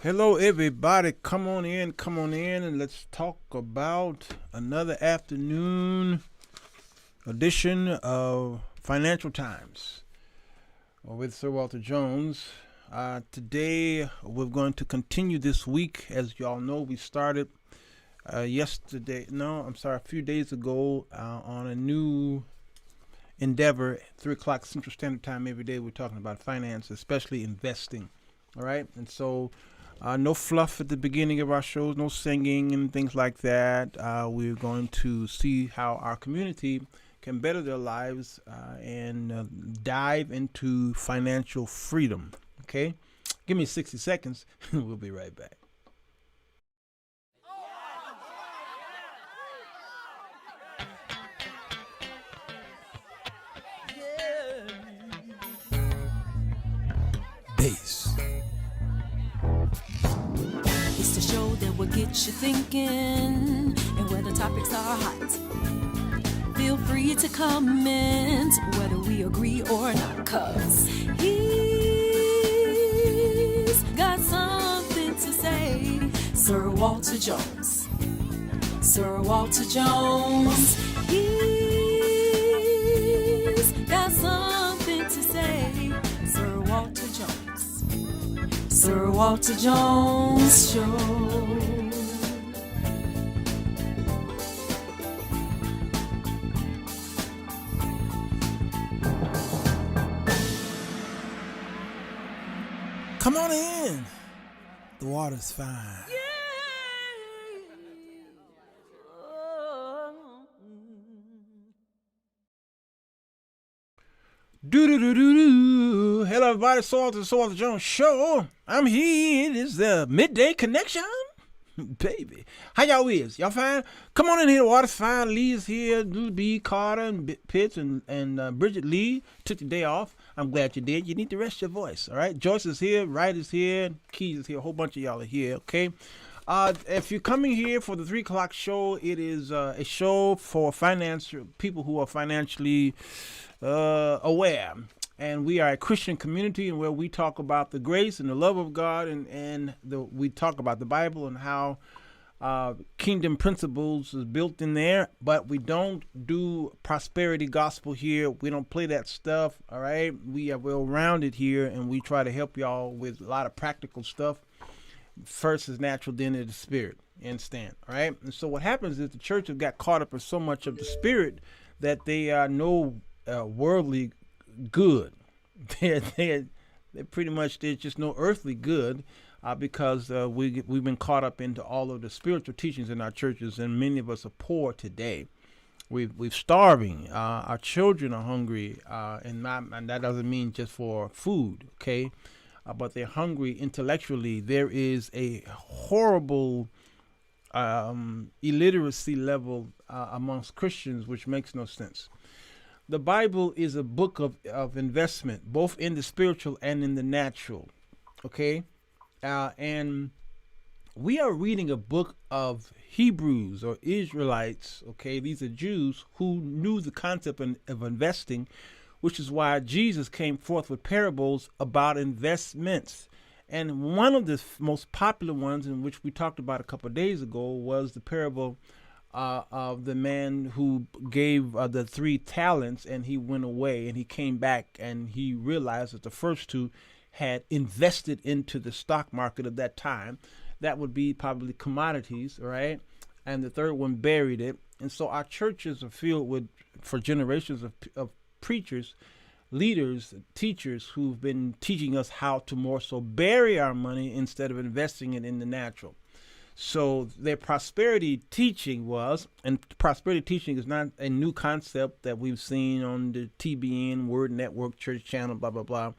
Hello, everybody. Come on in, and let's talk about another afternoon edition of Financial Times with Sirwalterj Jones. Today, we're going to continue this week. As y'all know, we started a few days ago on a new endeavor, 3 o'clock Central Standard Time every day. We're talking about finance, especially investing. All right, and so no fluff at the beginning of our shows, no singing and things like that. We're going to see how our community can better their lives and dive into financial freedom. Okay, give me 60 seconds, and we'll be right back. Bass. It's the show that will get you thinking, and where the topics are hot. Feel free to comment whether we agree or not, 'cause he's got something to say. Sirwalterj Jones. Sirwalterj Jones. He's got something to say. Sirwalterj Jones. Sirwalterj Jones Show. Come on in. The water's fine. Do. Hello, everybody. Sirwalterj Jones Show. I'm here. This is the midday connection, baby. How y'all is? Y'all fine? Come on in here. The water's fine. Lee is here. B. Carter and Pitts and Bridget Lee took the day off. I'm glad you did. You need to rest your voice. All right. Joyce is here. Wright is here. Keys is here. A whole bunch of y'all are here. Okay. If you're coming here for the 3 o'clock show, it is a show for people who are financially aware. And we are a Christian community, and where we talk about the grace and the love of God, and we talk about the Bible and how kingdom principles is built in there. But we don't do prosperity gospel here. We don't play that stuff. All right, we are well rounded here, and we try to help y'all with a lot of practical stuff. First is natural, then is the spirit. Understand? All right. And so what happens is the church have got caught up in so much of the spirit that they are no worldly good. They're pretty much, there's just no earthly good because we've been caught up into all of the spiritual teachings in our churches, and many of us are poor today. We've starving. Our children are hungry, and that doesn't mean just for food, okay? But they're hungry intellectually. There is a horrible illiteracy level amongst Christians, which makes no sense. The Bible is a book of investment, both in the spiritual and in the natural, okay? And we are reading a book of Hebrews or Israelites, okay? These are Jews who knew the concept of investing, which is why Jesus came forth with parables about investments. And one of the most popular ones, in which we talked about a couple of days ago, was the parable of the man who gave the 3 talents, and he went away, and he came back, and he realized that the first 2 had invested into the stock market of that time. That would be probably commodities, right? And the third one buried it. And so our churches are filled with, for generations of preachers, leaders, teachers who've been teaching us how to more so bury our money instead of investing it in the natural. So their prosperity teaching was, and prosperity teaching is not a new concept that we've seen on the TBN, Word Network, Church Channel, blah, blah, blah.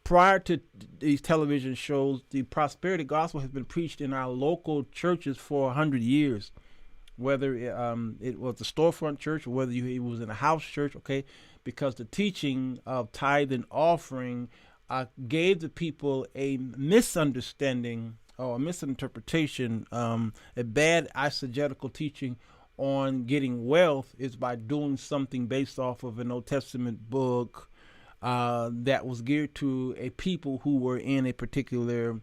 Prior to these television shows, the prosperity gospel has been preached in our local churches for 100 years, whether it was the storefront church or whether it was in a house church, okay, because the teaching of tithe and offering gave the people a misunderstanding or a misinterpretation, a bad eisegetical teaching on getting wealth is by doing something based off of an Old Testament book that was geared to a people who were in a particular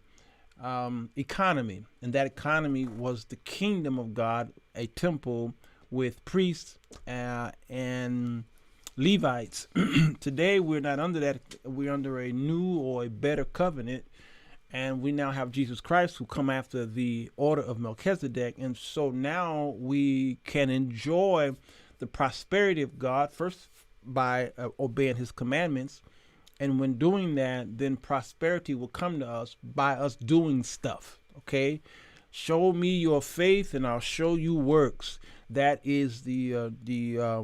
economy, and that economy was the kingdom of God, a temple with priests and Levites. Today we're not under that. We're under a new or a better covenant, and we now have Jesus Christ, who come after the order of Melchizedek, and so now we can enjoy the prosperity of God first by obeying His commandments, and when doing that, then prosperity will come to us by us doing stuff. Okay, show me your faith, and I'll show you works. That is the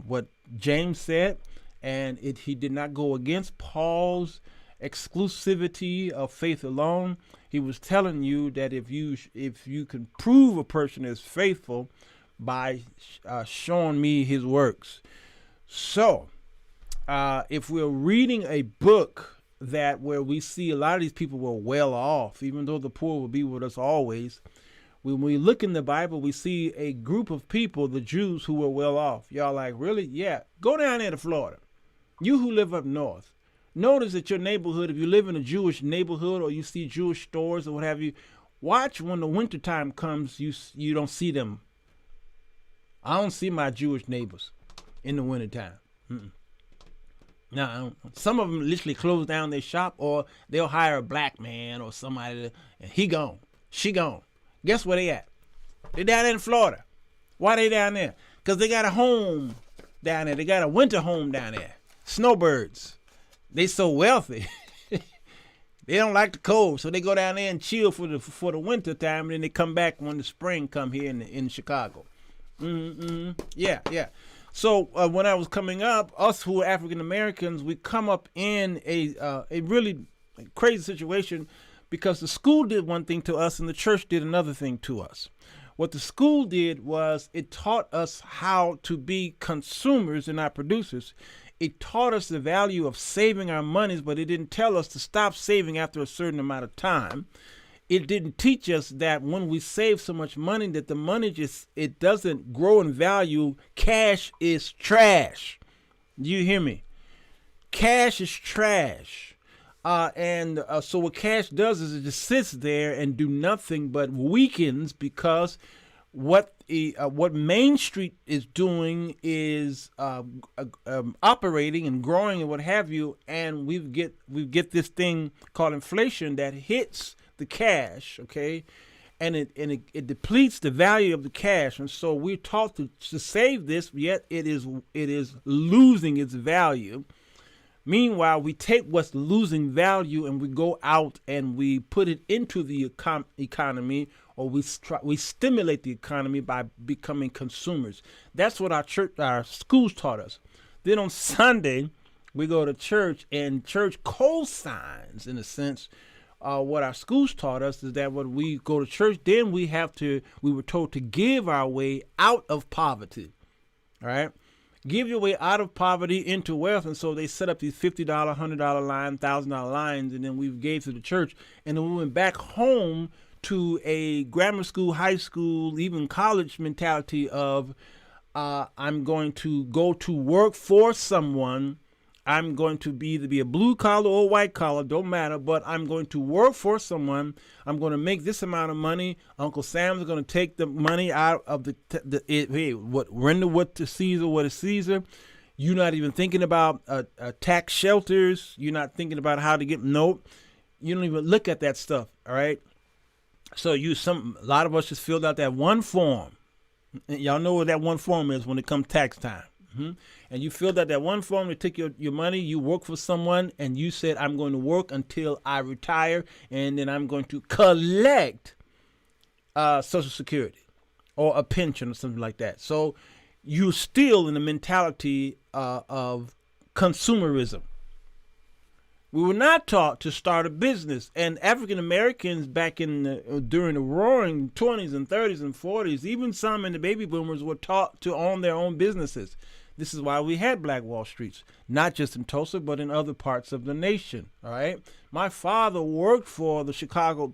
what James said, and he did not go against Paul's exclusivity of faith alone. He was telling you that if you can prove a person is faithful by showing me his works. So if we're reading a book where we see a lot of these people were well off, even though the poor will be with us always, when we look in the Bible, we see a group of people, the Jews, who were well off. Y'all like, really? Yeah. Go down there to Florida. You who live up north, notice that your neighborhood, if you live in a Jewish neighborhood or you see Jewish stores or what have you, watch when the wintertime comes, you don't see them. I don't see my Jewish neighbors in the wintertime. Now, some of them literally close down their shop, or they'll hire a black man or somebody, and he gone, she gone. Guess where they at? They down there in Florida. Why they down there? Because they got a home down there. They got a winter home down there. Snowbirds. They so wealthy. They don't like the cold, so they go down there and chill for the winter time, and then they come back when the spring come here in Chicago. Yeah. So when I was coming up, us who are African Americans, we come up in a really crazy situation, because the school did one thing to us and the church did another thing to us. What the school did was it taught us how to be consumers and not producers. It taught us the value of saving our monies, but it didn't tell us to stop saving after a certain amount of time. It didn't teach us that when we save so much money that the money it doesn't grow in value. Cash is trash. Do you hear me? Cash is trash. So what cash does is it just sits there and do nothing but weakens, because what Main Street is doing is operating and growing and what have you, and we get this thing called inflation that hits the cash, okay, and it depletes the value of the cash, and so we're taught to save this, yet it is losing its value. Meanwhile, we take what's losing value and we go out and we put it into the economy, or we stimulate the economy by becoming consumers. That's what our schools taught us. Then on Sunday, we go to church, and church co-signs, in a sense, what our schools taught us is that when we go to church, then we were told to give our way out of poverty. All right. Give your way out of poverty into wealth. And so they set up these $50, $100 line, $1,000 lines, and then we gave to the church. And then we went back home to a grammar school, high school, even college mentality of I'm going to go to work for someone. I'm going to either be a blue collar or white collar, don't matter, but I'm going to work for someone. I'm going to make this amount of money. Uncle Sam's going to take the money out of render what to Caesar, what is Caesar. You're not even thinking about tax shelters. You're not thinking about how to get, you don't even look at that stuff, all right? So a lot of us just filled out that one form. Y'all know what that one form is when it comes tax time. And you filled out that one form, they took your money, you work for someone, and you said, I'm going to work until I retire, and then I'm going to collect Social Security or a pension or something like that. So you're still in the mentality of consumerism. We were not taught to start a business, and African Americans back during the roaring 20s and 30s and 40s, even some in the baby boomers, were taught to own their own businesses. This is why we had Black Wall Streets, not just in Tulsa, but in other parts of the nation. All right. My father worked for the Chicago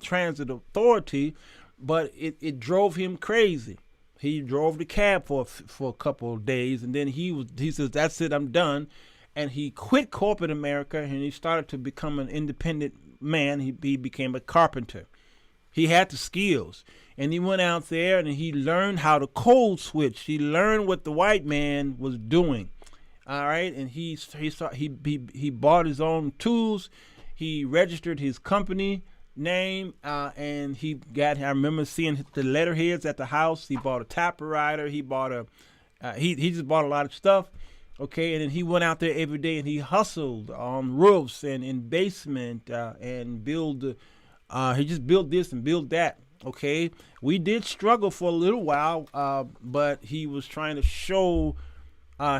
Transit Authority, but it drove him crazy. He drove the cab for a couple of days, and then he says, "That's it, I'm done." And he quit corporate America, and he started to become an independent man. He became a carpenter. He had the skills, and he went out there and he learned how to code switch. He learned what the white man was doing. All right, and he bought his own tools. He registered his company name, and he got. I remember seeing the letterheads at the house. He bought a typewriter. He bought a. He just bought a lot of stuff. Okay, and then he went out there every day and he hustled on roofs and in basement and build. He just built this and built that. Okay, we did struggle for a little while, but he was trying to show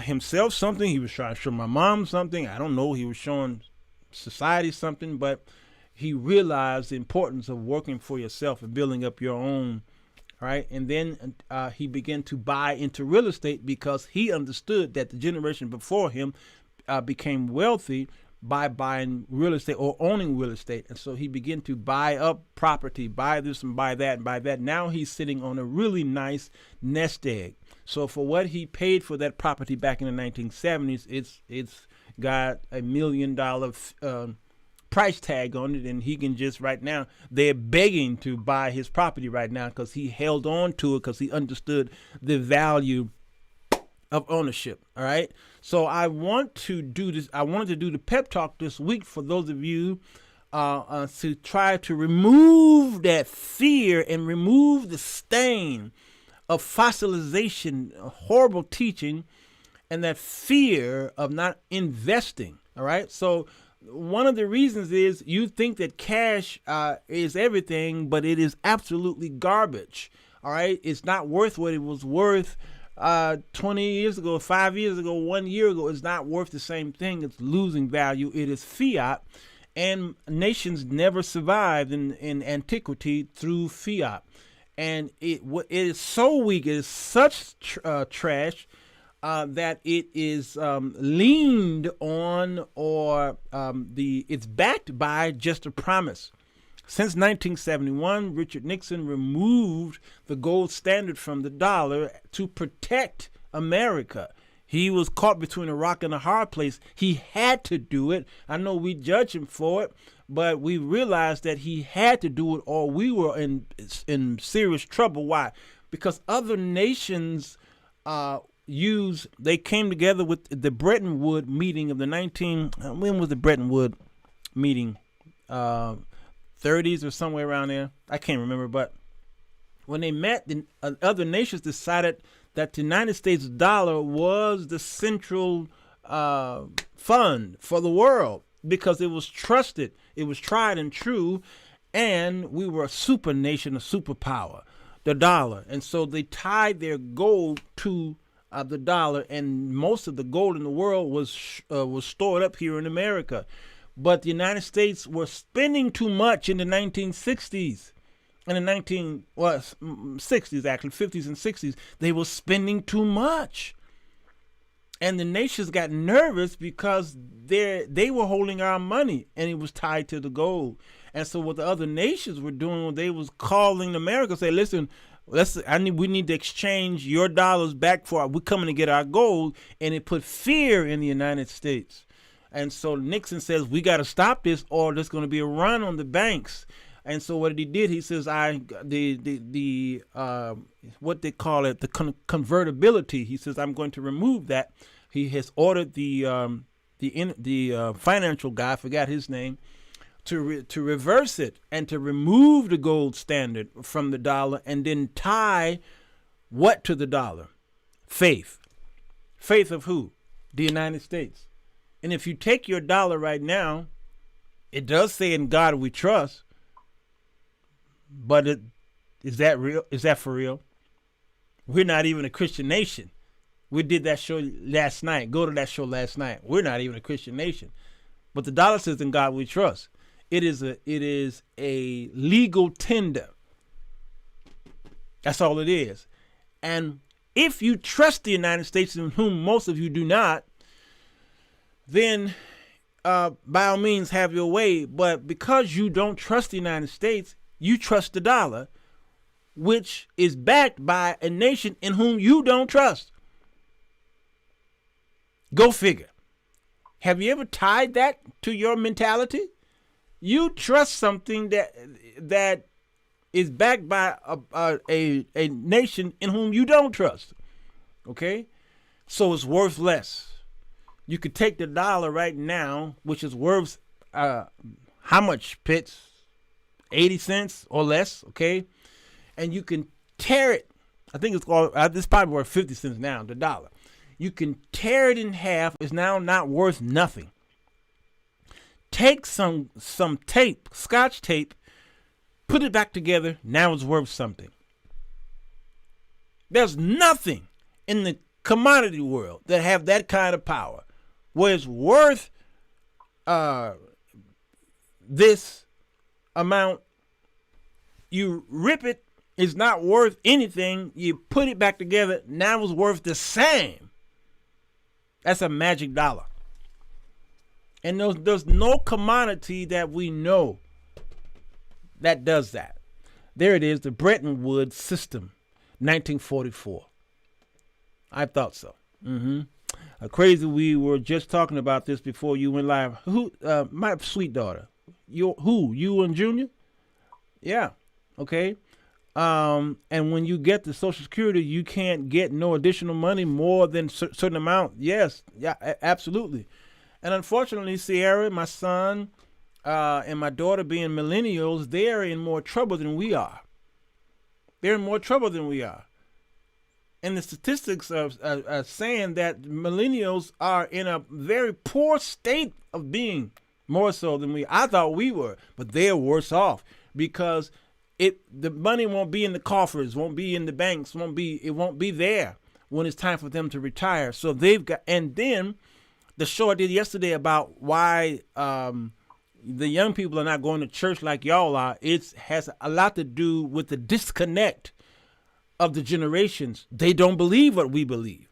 himself something. He was trying to show my mom something. I don't know. He was showing society something, but he realized the importance of working for yourself and building up your own. All right, and then he began to buy into real estate because he understood that the generation before him became wealthy by buying real estate or owning real estate. And so he began to buy up property, buy this and buy that and buy that. Now he's sitting on a really nice nest egg. So for what he paid for that property back in the 1970s, it's got $1 million price tag on it, and he can just right now, they're begging to buy his property right now because he held on to it because he understood the value of ownership. All right. So I want to do this. I wanted to do the pep talk this week for those of you to try to remove that fear and remove the stain of fossilization, horrible teaching, and that fear of not investing. All right. So one of the reasons is you think that cash is everything, but it is absolutely garbage. All right. It's not worth what it was worth 20 years ago, 5 years ago, 1 year ago. It's not worth the same thing. It's losing value. It is fiat, and nations never survived in antiquity through fiat. And it is so weak. It is such trash that it is leaned on, or it's backed by just a promise. Since 1971, Richard Nixon removed the gold standard from the dollar to protect America. He was caught between a rock and a hard place. He had to do it. I know we judge him for it, but we realized that he had to do it or we were in serious trouble. Why? Because other nations they came together with the Bretton Woods meeting of when was the Bretton Woods meeting? 30s or somewhere around there. I can't remember, but when they met, the other nations decided that the United States dollar was the central fund for the world because it was trusted, it was tried and true, and we were a super nation, a superpower, the dollar. And so they tied their gold to the dollar, and most of the gold in the world was stored up here in America. But the United States were spending too much in the 1960s. In the 60s, actually, 50s and 60s, they were spending too much. And the nations got nervous because they were holding our money, and it was tied to the gold. And so what the other nations were doing, they was calling America, say, listen, we need to exchange your dollars back we're coming to get our gold. And it put fear in the United States. And so Nixon says, we got to stop this or there's going to be a run on the banks. And so what he did, he says, what they call it, the convertibility. He says, I'm going to remove that. He has ordered the financial guy, I forgot his name, to reverse it and to remove the gold standard from the dollar and then tie what to the dollar? Faith. Faith of who? The United States. And if you take your dollar right now, it does say in God we trust, but is that real? Is that for real? We're not even a Christian nation. We did that show last night. Go to that show last night. We're not even a Christian nation. But the dollar says in God we trust. It is a legal tender. That's all it is. And if you trust the United States, in whom most of you do not, then by all means have your way. But because you don't trust the United States, you trust the dollar, which is backed by a nation in whom you don't trust. Go figure. Have you ever tied that to your mentality? You trust something that is backed by a nation in whom you don't trust. Okay? So it's worth less. You could take the dollar right now, which is worth how much, Pitts? 80 cents or less, okay? And you can tear it. I think it's called, this probably worth 50 cents now, the dollar. You can tear it in half. It's now not worth nothing. Take some tape, Scotch tape, put it back together. Now it's worth something. There's nothing in the commodity world that have that kind of power, where it's worth this amount. You rip it, it's not worth anything. You put it back together, now it's worth the same. That's a magic dollar. And there's no commodity that we know that does that. There it is, the Bretton Woods system, 1944. I thought so. Crazy, we were just talking about this before you went live. Who? My sweet daughter. You and Junior? Yeah. Okay. And when you get the Social Security, you can't get no additional money more than certain amount. Yes. Yeah, absolutely. And unfortunately, Sierra, my son, and my daughter being millennials, they're in more trouble than we are. They're in more trouble than we are. And the statistics are saying that millennials are in a very poor state of being, more so than I thought we were, but they're worse off because the money won't be in the coffers, won't be in the banks, it won't be there when it's time for them to retire. So they've got, and then the show I did yesterday about why the young people are not going to church like y'all are, it has a lot to do with the disconnect of the generations. They don't believe what we believe.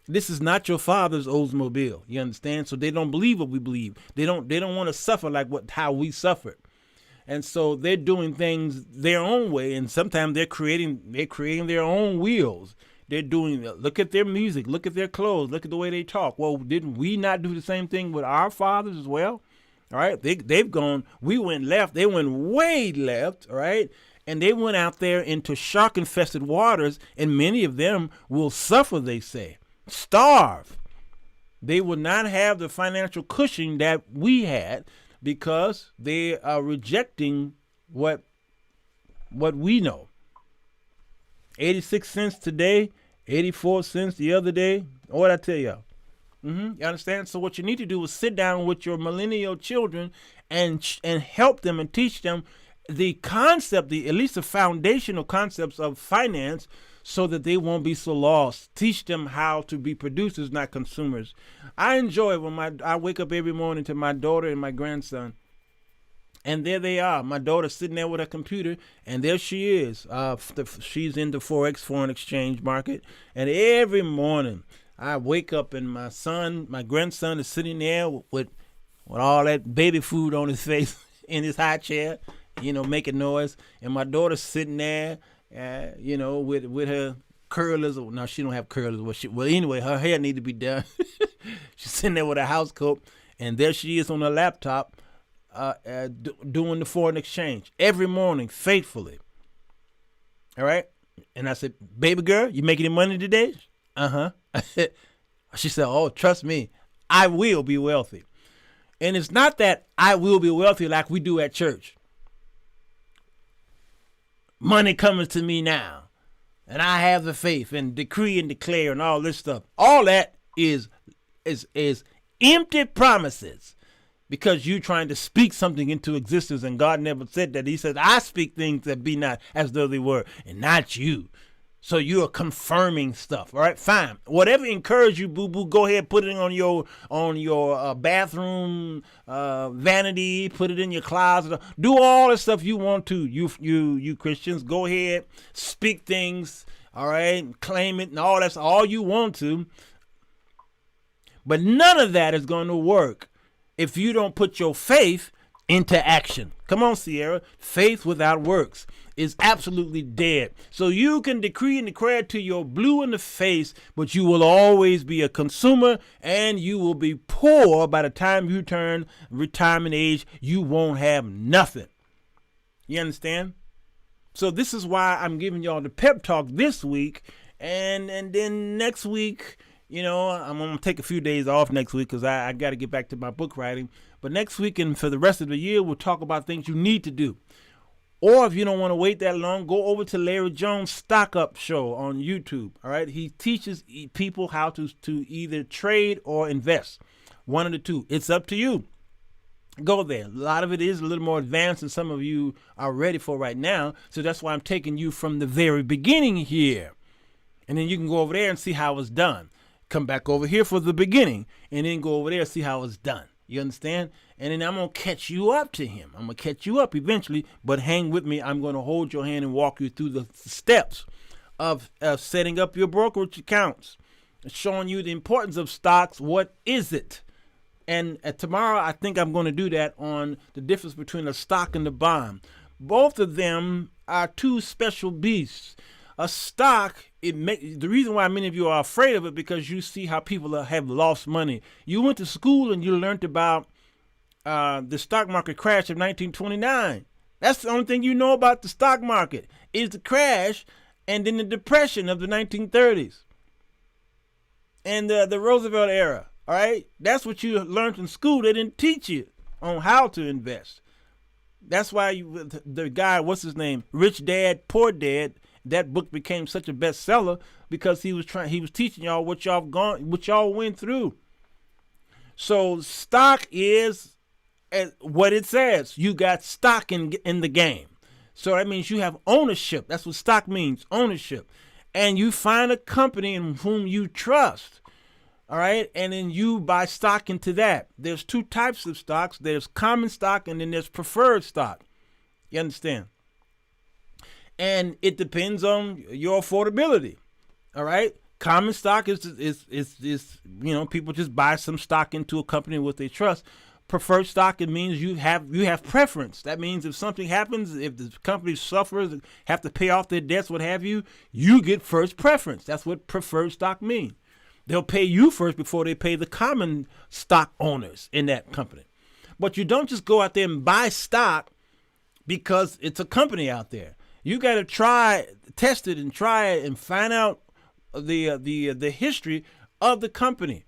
This is not your father's Oldsmobile. You understand? So they don't believe what we believe. They don't want to suffer like how we suffered. And so they're doing things their own way, and sometimes they're creating their own wheels. They're doing, look at their music, look at their clothes, look at the way they talk. Well, didn't we not do the same thing with our fathers as well? All right, they've gone, we went left, they went way left, all right? And they went out there into shark-infested waters, and many of them will suffer, they say, starve. They will not have the financial cushion that we had because they are rejecting what we know. 86 cents today, 84 cents the other day. What'd I tell y'all? You understand? So what you need to do is sit down with your millennial children and help them and teach them the concept, at least the foundational concepts of finance, so that they won't be so lost. Teach them how to be producers, not consumers. I enjoy when I wake up every morning to my daughter and my grandson, and there they are. My daughter's sitting there with her computer, and there she is. She's in the Forex, foreign exchange market, and every morning I wake up and my grandson is sitting there with all that baby food on his face in his high chair, making noise. And my daughter's sitting there, with her curlers. No, she don't have curlers. Well, anyway, her hair need to be done. She's sitting there with her house coat, and there she is on her laptop doing the foreign exchange every morning faithfully. All right? And I said, baby girl, you making any money today? Uh-huh. She said, oh, trust me, I will be wealthy. And it's not that I will be wealthy like we do at church. Money coming to me now, and I have the faith and decree and declare and all this stuff. All that is empty promises because you trying to speak something into existence, and God never said that. He said, I speak things that be not as though they were, and not you. So you are confirming stuff. All right, fine. Whatever encourages you, boo-boo, go ahead, put it on your bathroom vanity, put it in your closet. Do all the stuff you want to. You Christians, go ahead, speak things, all right, claim it, and all that's all you want to. But none of that is going to work if you don't put your faith into action. Come on, Sierra. Faith without works is absolutely dead. So you can decree and declare to your blue in the face, but you will always be a consumer and you will be poor by the time you turn retirement age. You won't have nothing. You understand? So this is why I'm giving y'all the pep talk this week. And then next week, you know, I'm going to take a few days off next week because I got to get back to my book writing. But next week and for the rest of the year, we'll talk about things you need to do. Or if you don't want to wait that long, go over to Larry Jones' Stock Up Show on YouTube. All right. He teaches people how to either trade or invest. One of the two. It's up to you. Go there. A lot of it is a little more advanced than some of you are ready for right now. So that's why I'm taking you from the very beginning here. And then you can go over there and see how it's done. Come back over here for the beginning and then go over there and see how it's done. You understand? And then I'm going to catch you up to him. I'm going to catch you up eventually, but hang with me. I'm going to hold your hand and walk you through the steps of setting up your brokerage accounts, showing you the importance of stocks. What is it? And tomorrow, I think I'm going to do that on the difference between a stock and a bond. Both of them are two special beasts. A stock, the reason why many of you are afraid of it because you see how people have lost money. You went to school and you learned about the stock market crash of 1929. That's the only thing you know about the stock market is the crash and then the depression of the 1930s and the Roosevelt era. All right, that's what you learned in school. They didn't teach you on how to invest. That's why the guy, what's his name, Rich Dad, Poor Dad. That book became such a bestseller because he was teaching y'all what y'all went through. So stock is what it says. You got stock in the game. So that means you have ownership. That's what stock means, ownership. And you find a company in whom you trust. All right, and then you buy stock into that. There's two types of stocks. There's common stock and then there's preferred stock. You understand? And it depends on your affordability. All right, common stock is you know, people just buy some stock into a company with their trust. Preferred stock, it means you have preference. That means if something happens, if the company suffers, have to pay off their debts, what have you, you get first preference. That's what preferred stock means. They'll pay you first before they pay the common stock owners in that company. But you don't just go out there and buy stock because it's a company out there. You got to test it and try it and find out the history of the company,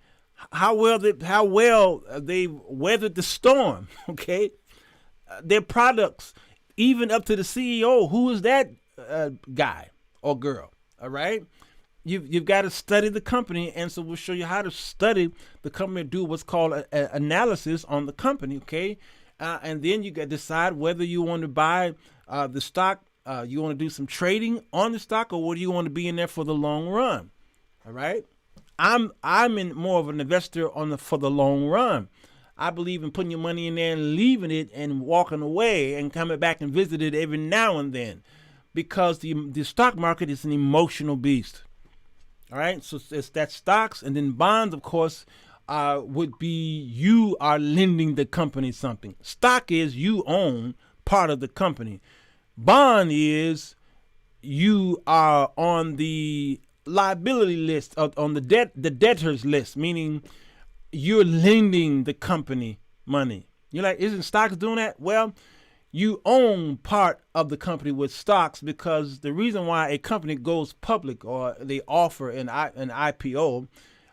how well they weathered the storm. Okay, their products, even up to the CEO. Who is that guy or girl? All right. You've got to study the company, and so we'll show you how to study the company, do what's called an analysis on the company, okay? And then you got to decide whether you want to buy the stock, you want to do some trading on the stock, or whether you want to be in there for the long run, all right? I'm in more of an investor for the long run. I believe in putting your money in there and leaving it and walking away and coming back and visit it every now and then, because the stock market is an emotional beast. All right, so it's that stocks, and then bonds, of course, would be you are lending the company something. Stock is you own part of the company. Bond is you are on the liability list, on the debtors list, meaning you're lending the company money. You're like, isn't stocks doing that? Well, you own part of the company with stocks, because the reason why a company goes public or they offer an IPO,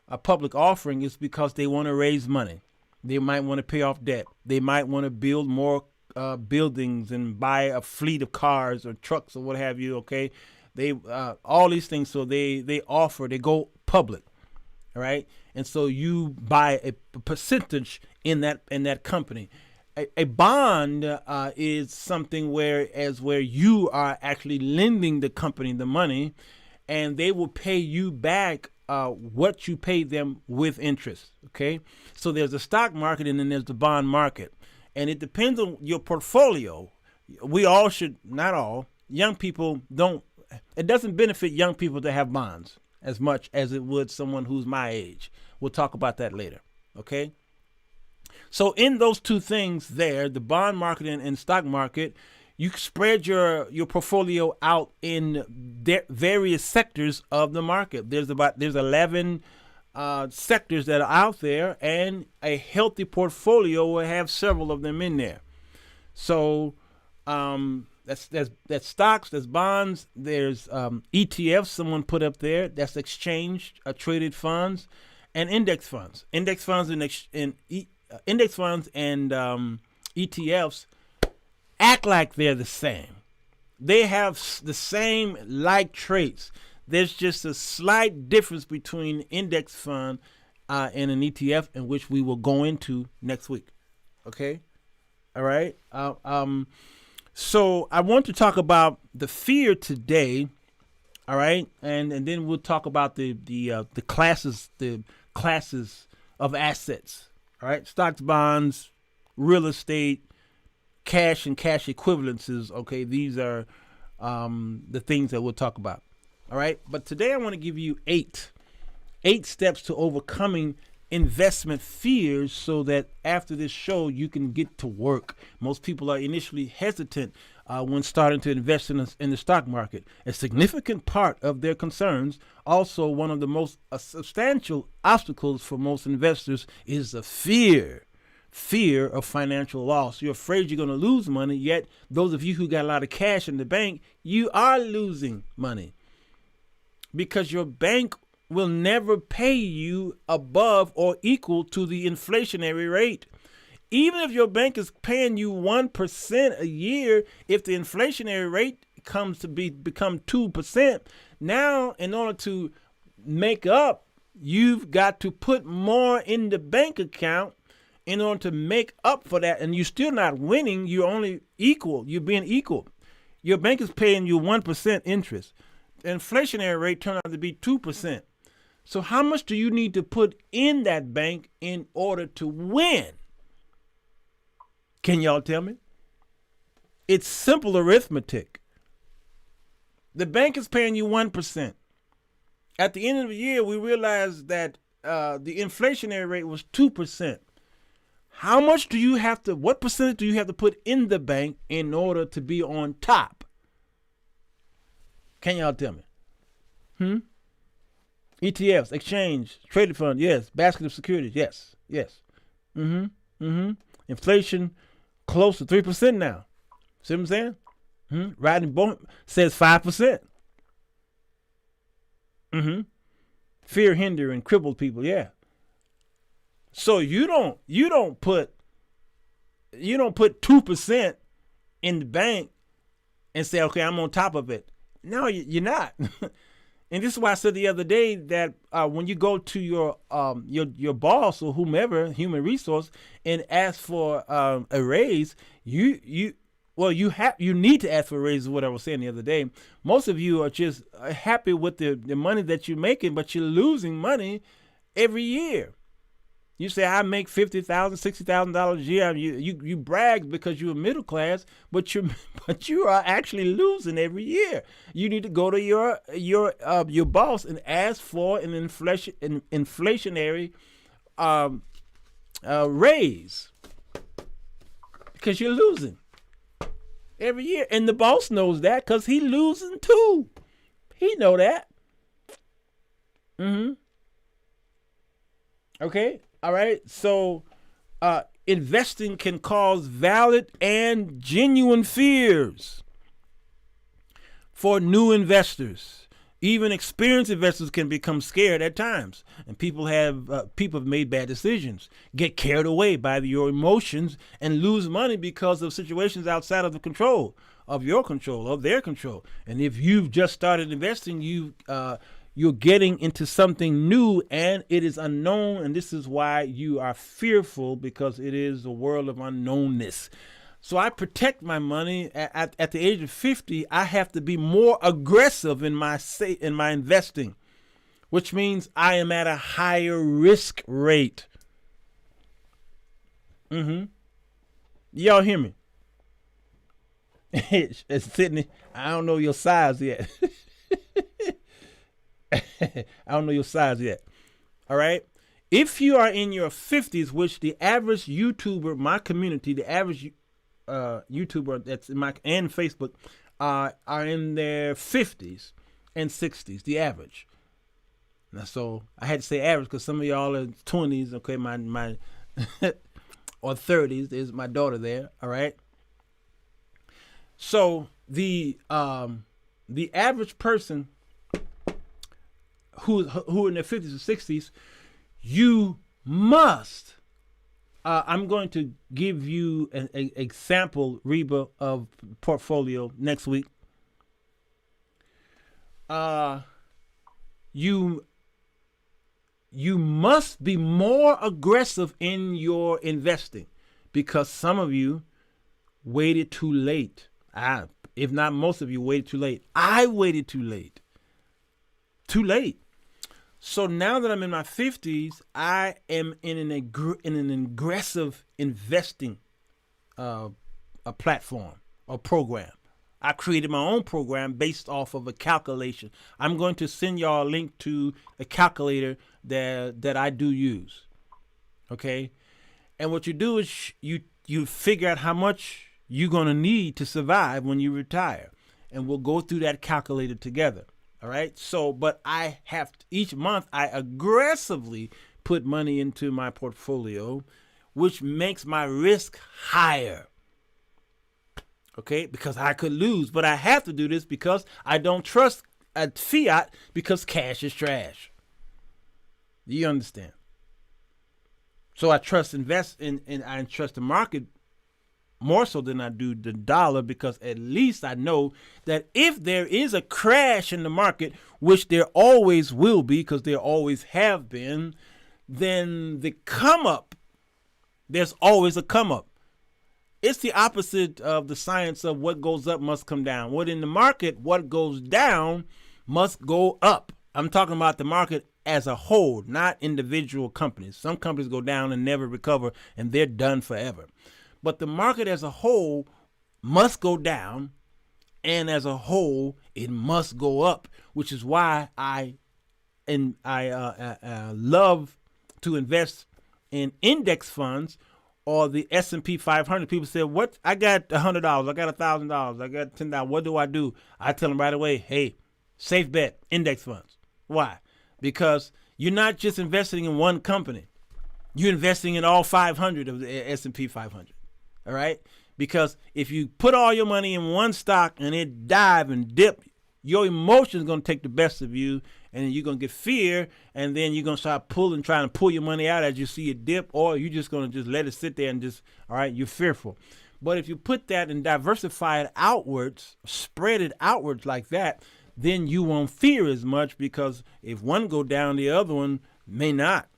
a public offering, is because they want to raise money. They might want to pay off debt. They might want to build more buildings and buy a fleet of cars or trucks or what have you. Okay, they all these things. So they go public. All right, and so you buy a percentage in that company. A bond is something where you are actually lending the company the money, and they will pay you back what you paid them with interest. Okay, so there's a stock market and then there's the bond market, and it depends on your portfolio. We all should, not all, young people don't. It doesn't benefit young people to have bonds as much as it would someone who's my age. We'll talk about that later. Okay. So in those two things there, the bond market and stock market, You spread your portfolio out in various sectors of the market. There's 11 sectors that are out there, and a healthy portfolio will have several of them in there. So that's stocks, that's bonds, there's ETFs. Someone put up there. That's exchange traded funds, and index funds. Index funds and ETFs act like they're the same. They have the same like traits. There's just a slight difference between index fund and an ETF, in which we will go into next week. Okay? All right? So I want to talk about the fear today. All right? And then we'll talk about the classes of assets. All right? Stocks, bonds, real estate, cash and cash equivalences. Okay? These are the things that we'll talk about. All right. But today I want to give you eight steps to overcoming investment fears, so that after this show you can get to work. Most people are initially hesitant when starting to invest in the stock market. A significant part of their concerns, also one of the most substantial obstacles for most investors, is the fear of financial loss. You're afraid you're going to lose money, yet those of you who got a lot of cash in the bank, you are losing money. Because your bank will never pay you above or equal to the inflationary rate. Even if your bank is paying you 1% a year, if the inflationary rate comes to become 2%, now in order to make up, you've got to put more in the bank account in order to make up for that. And you're still not winning. You're only equal. You're being equal. Your bank is paying you 1% interest. The inflationary rate turned out to be 2%. So how much do you need to put in that bank in order to win? Can y'all tell me? It's simple arithmetic. The bank is paying you 1%. At the end of the year, we realized that the inflationary rate was 2%. How much do you have to, what percentage do you have to put in the bank in order to be on top? Can y'all tell me? ETFs, exchange, traded fund, yes. Basket of securities, yes. Inflation close to 3% now. See what I'm saying? Riding bone says 5%. Fear, hinder, and crippled people, yeah. So you don't put 2% in the bank and say, okay, I'm on top of it. No, you're not. And this is why I said the other day that when you go to your boss or whomever, human resource, and ask for a raise, you need to ask for a raise, is what I was saying the other day. Most of you are just happy with the money that you're making, but you're losing money every year. You say, I make $50,000, $60,000 a year. You brag because you're middle class, but you are actually losing every year. You need to go to your boss and ask for an inflationary raise, because you're losing every year, and the boss knows that because he's losing too. He know that. Okay. All right, so investing can cause valid and genuine fears for new investors. Even experienced investors can become scared at times, and people have made bad decisions, get carried away by your emotions, and lose money because of situations outside of the control of your control, of their control. And if you've just started investing, you're getting into something new and it is unknown, and this is why you are fearful, because it is a world of unknownness. So I protect my money. At the age of 50, I have to be more aggressive in my investing, which means I am at a higher risk rate. Y'all hear me? Sydney, I don't know your size yet. I don't know your size yet. All right. If you are in your 50s, which the average YouTuber, my community, the average YouTuber that's in my and Facebook are in their 50s and 60s, the average. Now, so I had to say average because some of y'all are 20s. Okay, my or 30s. There's my daughter there. All right. So the average person who in their 50s or 60s, you must. I'm going to give you an example, Reba, of portfolio next week. You must be more aggressive in your investing because some of you waited too late. If not most of you waited too late. I waited too late. Too late. So now that I'm in my 50s, I am in an aggressive investing a platform or program. I created my own program based off of a calculation. I'm going to send y'all a link to a calculator that I do use. Okay? And what you do is you figure out how much you're going to need to survive when you retire. And we'll go through that calculator together. All right. So, but I have each month I aggressively put money into my portfolio, which makes my risk higher. Okay. Because I could lose, but I have to do this because I don't trust a fiat because cash is trash. You understand? So I trust I trust the market more so than I do the dollar because at least I know that if there is a crash in the market, which there always will be because there always have been, then the come up, there's always a come up. It's the opposite of the science of what goes up must come down. What in the market, what goes down must go up. I'm talking about the market as a whole, not individual companies. Some companies go down and never recover and they're done forever. But the market as a whole must go down, and as a whole, it must go up, which is why I love to invest in index funds or the S&P 500. People say, "What? I got $100. I got $1,000. I got $10. What do I do?" I tell them right away, "Hey, safe bet, index funds." Why? Because you're not just investing in one company. You're investing in all 500 of the S&P 500. All right? Because if you put all your money in one stock and it dive and dip, your emotions going to take the best of you, and then you're going to get fear, and then you're going to start trying to pull your money out as you see it dip, or you're just going to just let it sit there and just, all right, you're fearful. But if you put that and diversify it outwards, spread it outwards like that, then you won't fear as much because if one go down, the other one may not.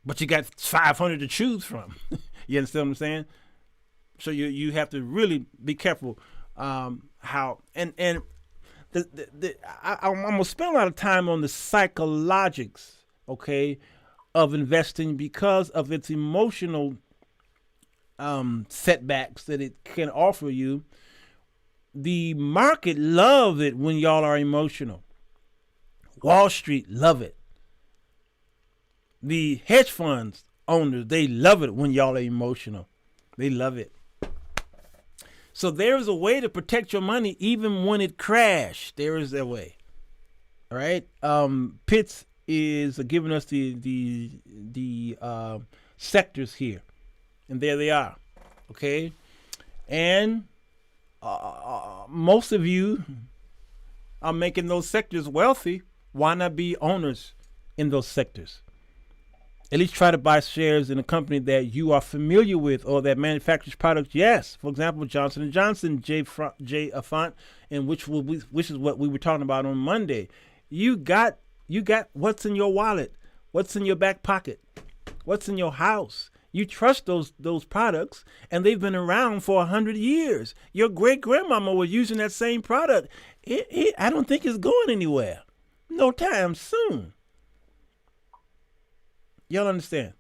But you got 500 to choose from. You understand what I'm saying? So you have to really be careful how I'm gonna spend a lot of time on the psychologics, okay, of investing because of its emotional setbacks that it can offer you. The market loves it when y'all are emotional. Wall Street love it. The hedge funds owners, they love it when y'all are emotional. They love it. So there is a way to protect your money even when it crashed. There is a way. All right. Pitts is giving us the sectors here, and there they are. Okay, and most of you are making those sectors wealthy. Why not be owners in those sectors? At least try to buy shares in a company that you are familiar with or that manufactures products. Yes, for example, Johnson & Johnson, J. Affont, and which is what we were talking about on Monday. You got what's in your wallet, what's in your back pocket, what's in your house. You trust those products, and they've been around for 100 years. Your great grandmama was using that same product. I don't think it's going anywhere, no time soon. Y'all understand?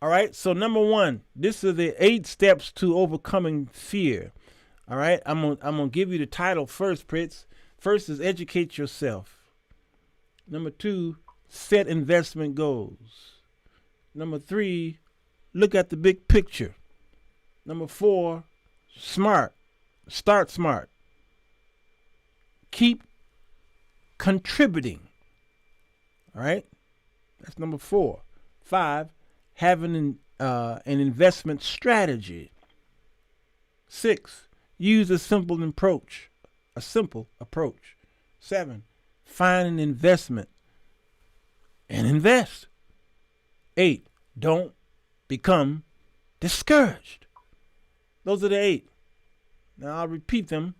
All right. So number one, this is the 8 steps to overcoming fear. All right. I'm gonna give you the title first, Pritz. First is educate yourself. Number 2, set investment goals. Number 3, look at the big picture. Number 4, smart. Start smart. Keep contributing. All right? That's number 4. 5, having an investment strategy. 6, use a simple approach. 7, find an investment and invest. 8, don't become discouraged. Those are the 8. Now I'll repeat them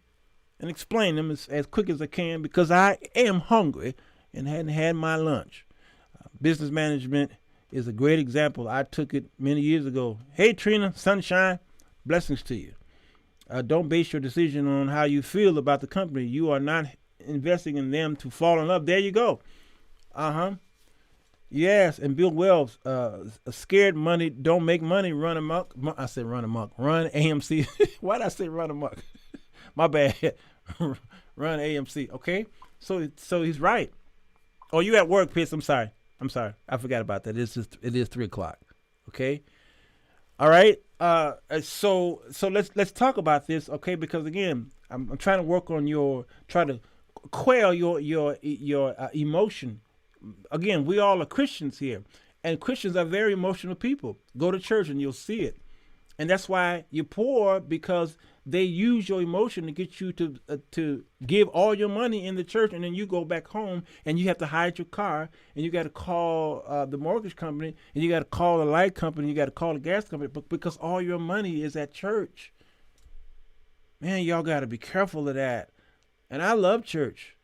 and explain them as quick as I can because I am hungry and hadn't had my lunch. Business management is a great example. I took it many years ago. Hey, Trina, sunshine, blessings to you. Don't base your decision on how you feel about the company. You are not investing in them to fall in love. There you go. Yes, and Bill Wells, scared money don't make money, run amok. I said run amok. Run AMC. Why did I say run amok? My bad. Run AMC. Okay? So he's right. Oh, you at work, Pitts. I'm sorry. I forgot about that. It is 3 o'clock. Okay? All right. So let's talk about this, okay? Because again, I'm trying to work on try to quell your emotion. Again, we all are Christians here, and Christians are very emotional people. Go to church and you'll see it, and that's why you're poor, because they use your emotion to get you to give all your money in the church, and then you go back home and you have to hide your car, and you got to call the mortgage company, and you got to call the light company, you got to call the gas company, but because all your money is at church. Man, y'all got to be careful of that. And I love church,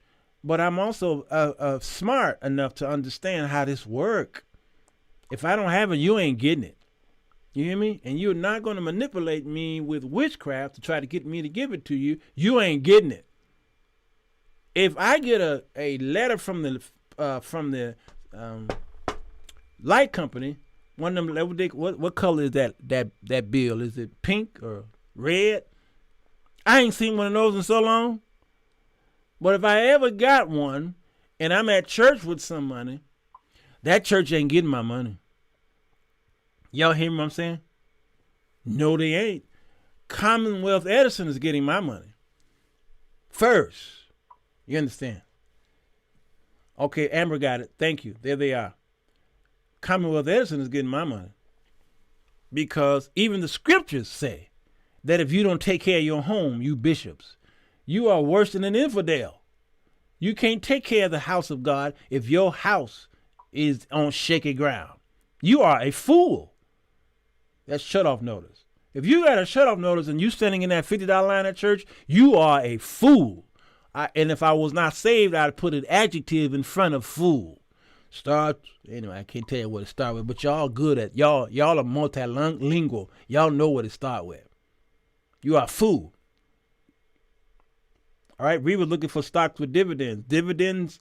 but I'm also smart enough to understand how this works. If I don't have it, you ain't getting it. You hear me? And you're not going to manipulate me with witchcraft to try to get me to give it to you. You ain't getting it. If I get a letter from the light company, one of them, what color is that bill? Is it pink or red? I ain't seen one of those in so long. But if I ever got one and I'm at church with somebody, that church ain't getting my money. Y'all hear what I'm saying? No, they ain't. Commonwealth Edison is getting my money first. You understand? Okay, Amber got it. Thank you. There they are. Commonwealth Edison is getting my money because even the scriptures say that if you don't take care of your home, you bishops, you are worse than an infidel. You can't take care of the house of God if your house is on shaky ground. You are a fool. That's shut-off notice. If you got a shut-off notice and you standing in that $50 line at church, you are a fool. And if I was not saved, I'd put an adjective in front of fool. Anyway, I can't tell you what it start with, but y'all good at, y'all are multilingual. Y'all know what it start with. You are a fool. All right, we were looking for stocks with dividends. Dividends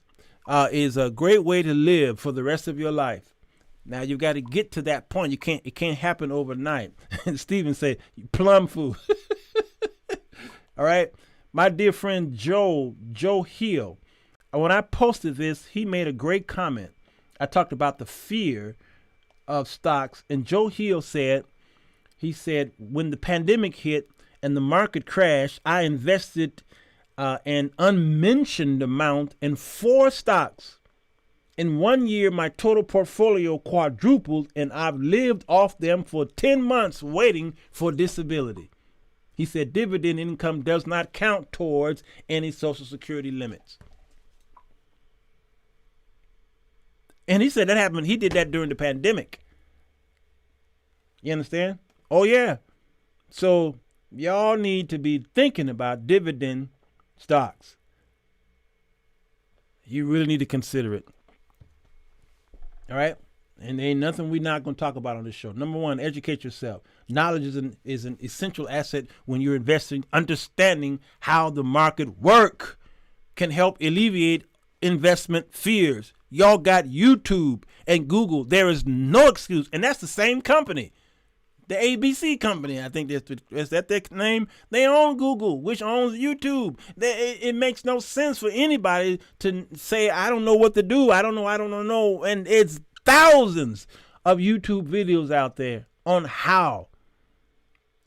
is a great way to live for the rest of your life. Now you got to get to that point. It can't happen overnight. And Stephen said, plum food. All right. My dear friend Joe Hill, when I posted this, he made a great comment. I talked about the fear of stocks, and Joe Hill said, when the pandemic hit and the market crashed, I invested an unmentioned amount in 4 stocks. In 1 year, my total portfolio quadrupled, and I've lived off them for 10 months waiting for disability. He said dividend income does not count towards any Social Security limits. And he said that happened. He did that during the pandemic. You understand? Oh, yeah. So y'all need to be thinking about dividend stocks. You really need to consider it. All right. And there ain't nothing we're not going to talk about on this show. Number 1, educate yourself. Knowledge is an essential asset when you're investing. Understanding how the market work can help alleviate investment fears. Y'all got YouTube and Google. There is no excuse. And that's the same company. The ABC company, I think is that their name? They own Google, which owns YouTube. It makes no sense for anybody to say, I don't know what to do. I don't know. And it's thousands of YouTube videos out there on how.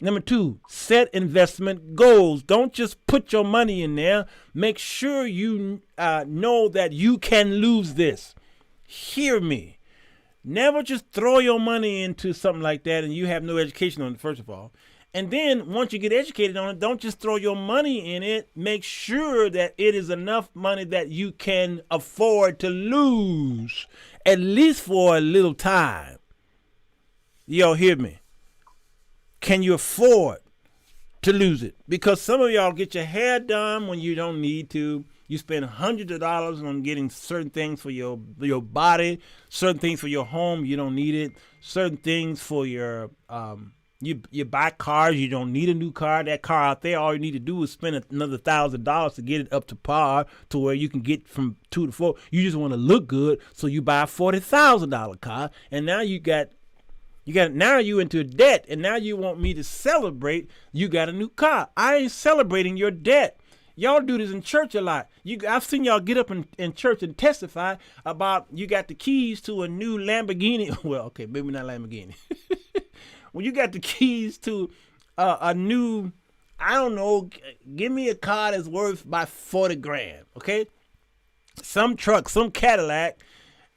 Number 2, set investment goals. Don't just put your money in there. Make sure you know that you can lose this. Hear me. Never just throw your money into something like that and you have no education on it, first of all. And then once you get educated on it, don't just throw your money in it. Make sure that it is enough money that you can afford to lose, at least for a little time. Y'all hear me? Can you afford to lose it? Because some of y'all get your hair done when you don't need to. You spend hundreds of dollars on getting certain things for your body, certain things for your home, you don't need it. Certain things for your you buy cars, you don't need a new car. That car out there, all you need to do is spend another $1,000 to get it up to par to where you can get from 2 to 4. You just want to look good, so you buy a $40,000 car, and now now you into debt, and now you want me to celebrate you got a new car. I ain't celebrating your debt. Y'all do this in church a lot. I've seen y'all get up in church and testify about you got the keys to a new Lamborghini. Well, okay, maybe not Lamborghini. When you got the keys to a new, I don't know, give me a car that's worth about 40 grand, okay? Some truck, some Cadillac.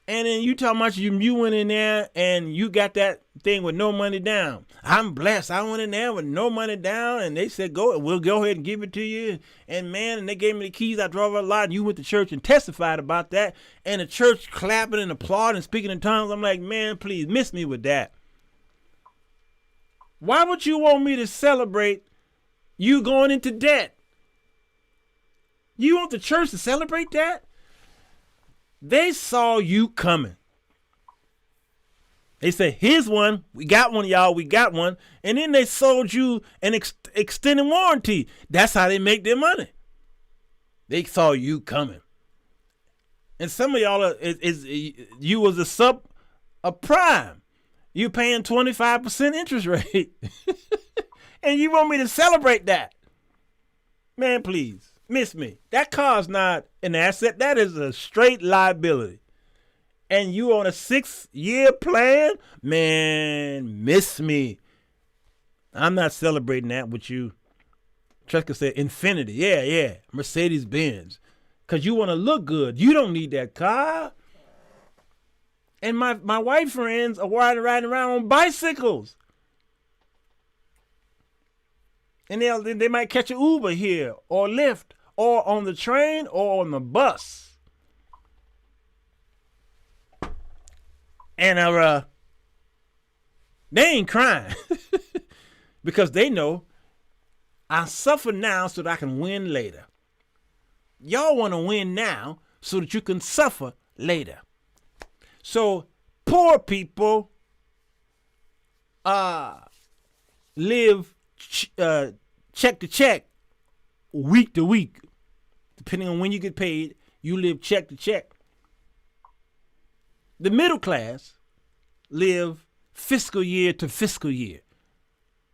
And then you talking about you went in there and you got that thing with no money down. I'm blessed. I went in there with no money down, and they said, we'll go ahead and give it to you. And man, and they gave me the keys. I drove a lot, and you went to church and testified about that. And the church clapping and applauding and speaking in tongues. I'm like, man, please miss me with that. Why would you want me to celebrate you going into debt? You want the church to celebrate that? They saw you coming. They said, here's one. We got one, y'all. We got one. And then they sold you an extended warranty. That's how they make their money. They saw you coming. And some of y'all, you was a prime. You paying 25% interest rate. And you want me to celebrate that? Man, please. Miss me. That car's not an asset. That is a straight liability. And you on a 6-year plan? Man, miss me. I'm not celebrating that with you. Treska said Infinity. Yeah. Mercedes Benz. Because you want to look good. You don't need that car. And my white friends are riding around on bicycles. And they might catch an Uber here or Lyft or on the train or on the bus. And they ain't crying because they know I suffer now so that I can win later. Y'all want to win now so that you can suffer later. So poor people live check to check, week to week. Depending on when you get paid, you live check to check. The middle class live fiscal year to fiscal year.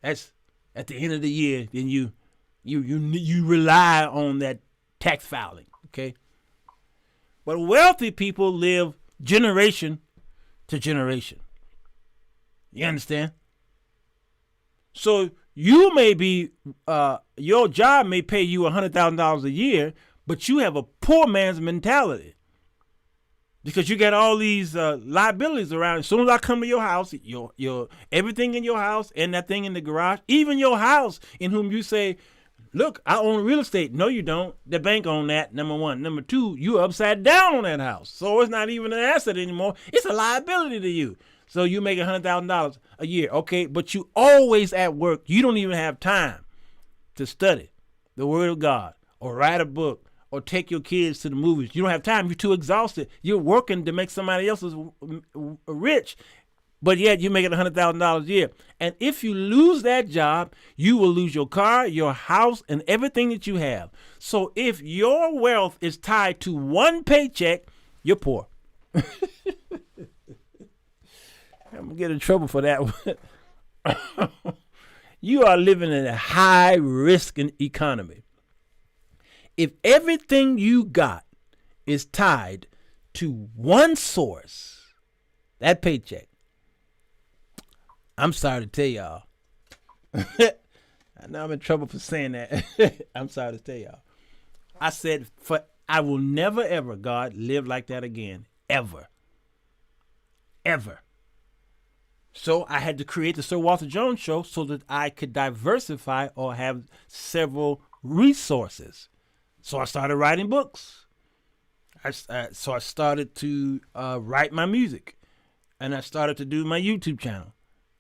That's at the end of the year, then you rely on that tax filing, okay? But wealthy people live generation to generation. You understand? So you may be, your job may pay you $100,000 a year, but you have a poor man's mentality because you got all these liabilities around. As soon as I come to your house, your everything in your house and that thing in the garage, even your house in whom you say, look, I own real estate. No, you don't. The bank own that, number one. Number two, you're upside down on that house. So it's not even an asset anymore. It's a liability to you. So you make $100,000 a year, okay? But you always at work. You don't even have time to study the Word of God or write a book or take your kids to the movies. You don't have time. You're too exhausted. You're working to make somebody else rich, but yet you're making $100,000 a year. And if you lose that job, you will lose your car, your house, and everything that you have. So if your wealth is tied to one paycheck, you're poor. I'm going to get in trouble for that one. You are living in a high-risk economy. If everything you got is tied to one source, that paycheck, I'm sorry to tell y'all, Now I'm in trouble for saying that. I'm sorry to tell y'all. I said, I will never, ever, God, live like that again. Ever. Ever. So I had to create the Sirwalterj Jones show so that I could diversify or have several resources. So I started writing books. So I started to write my music. And I started to do my YouTube channel.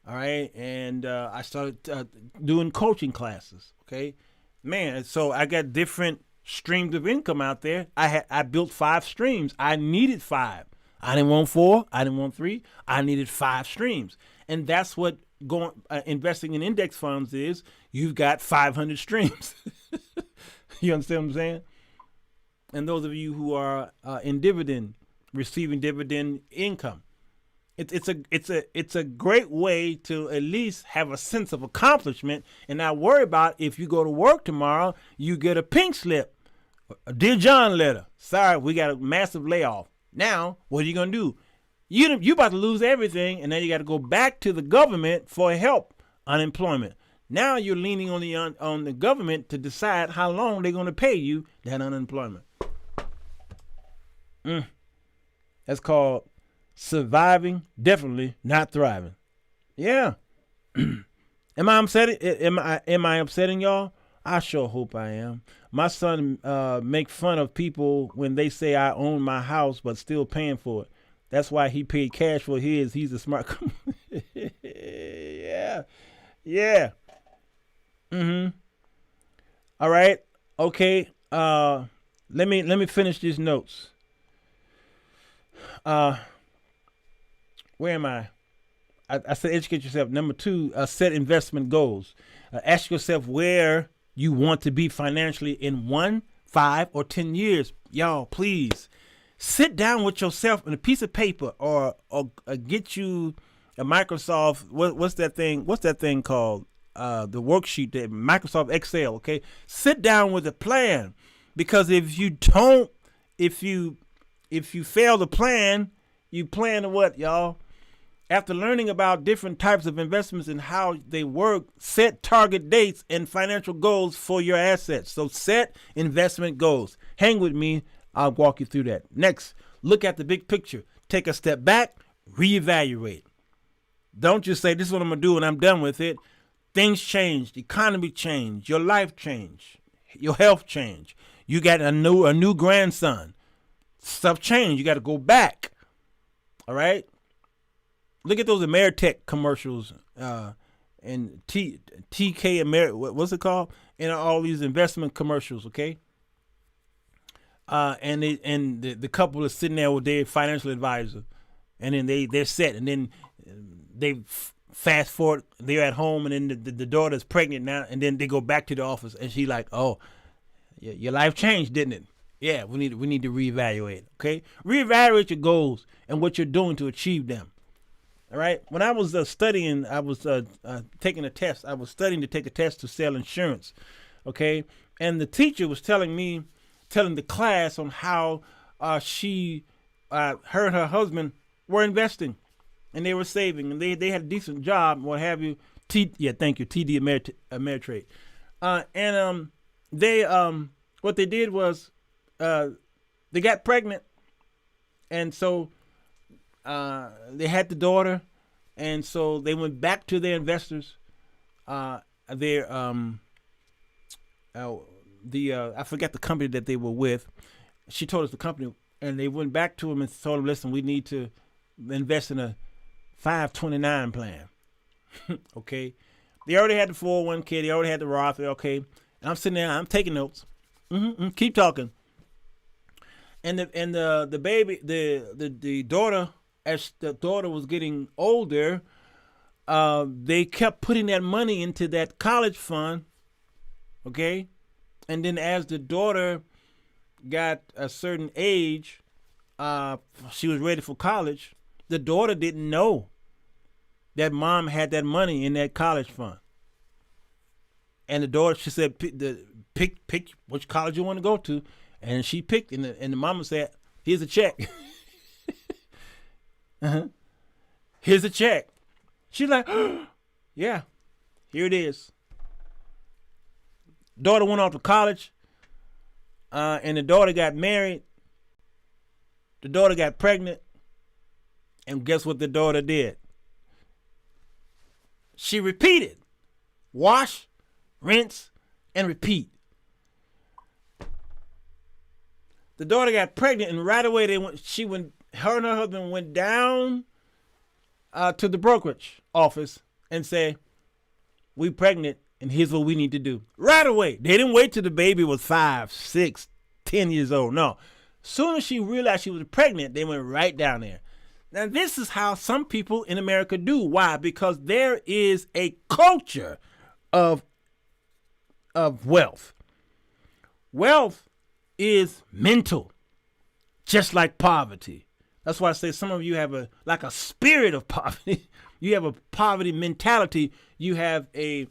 All right. And I started doing coaching classes. Okay. Man, so I got different streams of income out there. I built 5 streams. I needed 5. I didn't want 4. I didn't want 3. I needed 5 streams. And that's what investing in index funds is. You've got 500 streams. You understand what I'm saying? And those of you who are receiving dividend income, it's a great way to at least have a sense of accomplishment and not worry about if you go to work tomorrow, you get a pink slip, a Dear John letter. Sorry, we got a massive layoff. Now, what are you gonna do? You about to lose everything, and then you got to go back to the government for help, unemployment. Now you're leaning on the government to decide how long they're gonna pay you that unemployment. That's called surviving, definitely not thriving. Yeah. Am I upsetting y'all? I sure hope I am. My son make fun of people when they say I own my house but still paying for it. That's why he paid cash for his. He's a smart. Yeah. Yeah. All right. Okay. Let me finish these notes. Where am I? I said educate yourself. Number 2, set investment goals. Ask yourself where you want to be financially in 1, 5, or 10 years. Y'all, please sit down with yourself on a piece of paper or get you a Microsoft. What's that thing? What's that thing called? The worksheet, the Microsoft Excel. Okay, sit down with a plan, because if you fail to plan, you plan to what, y'all? After learning about different types of investments and how they work, set target dates and financial goals for your assets. So set investment goals. Hang with me. I'll walk you through that. Next, look at the big picture. Take a step back, reevaluate. Don't just say, this is what I'm going to do and I'm done with it. Things change. The economy changed. Your life changed. Your health changed. You got a new grandson. Stuff changed. You got to go back. All right? Look at those Ameritech commercials and TK what's it called? And all these investment commercials, okay? And the couple is sitting there with their financial advisor, and then they're set, and then they fast forward, they're at home, and then the daughter's pregnant now, and then they go back to the office, and she's like, "Oh, your life changed, didn't it? Yeah, we need to reevaluate, okay? Reevaluate your goals and what you're doing to achieve them. All right. When I was studying, I was taking a test. I was studying to take a test to sell insurance. Okay. And the teacher was telling the class on how her and her husband were investing, and they were saving, and they had a decent job, and what have you. Thank you, TD Ameritrade. And what they did was they got pregnant, and so they had the daughter, and so they went back to their investors. I forget the company that they were with. She told us the company, and they went back to them and told them, "Listen, we need to invest in a 529 plan." Okay, they already had the 401k, they already had the Roth. Okay, and I'm sitting there, I'm taking notes. Keep talking. And the baby, the daughter, as the daughter was getting older, they kept putting that money into that college fund. Okay, and then as the daughter got a certain age, she was ready for college. The daughter didn't know that mom had that money in that college fund. And the daughter, she said, pick which college you want to go to. And she picked, and the mama said, "Here's a check." Here's a check. She's like, "Yeah, here it is." Daughter went off to college, and the daughter got married. The daughter got pregnant, and guess what the daughter did? She repeated. Wash, rinse, and repeat. The daughter got pregnant, and right away her and her husband went down to the brokerage office and said, "We pregnant, and here's what we need to do." Right away. They didn't wait till the baby was 5, 6, 10 years old. No. Soon as she realized she was pregnant, they went right down there. Now, this is how some people in America do. Why? Because there is a culture of wealth. Wealth is mental, just like poverty. That's why I say some of you have a spirit of poverty. You have a poverty mentality. You have a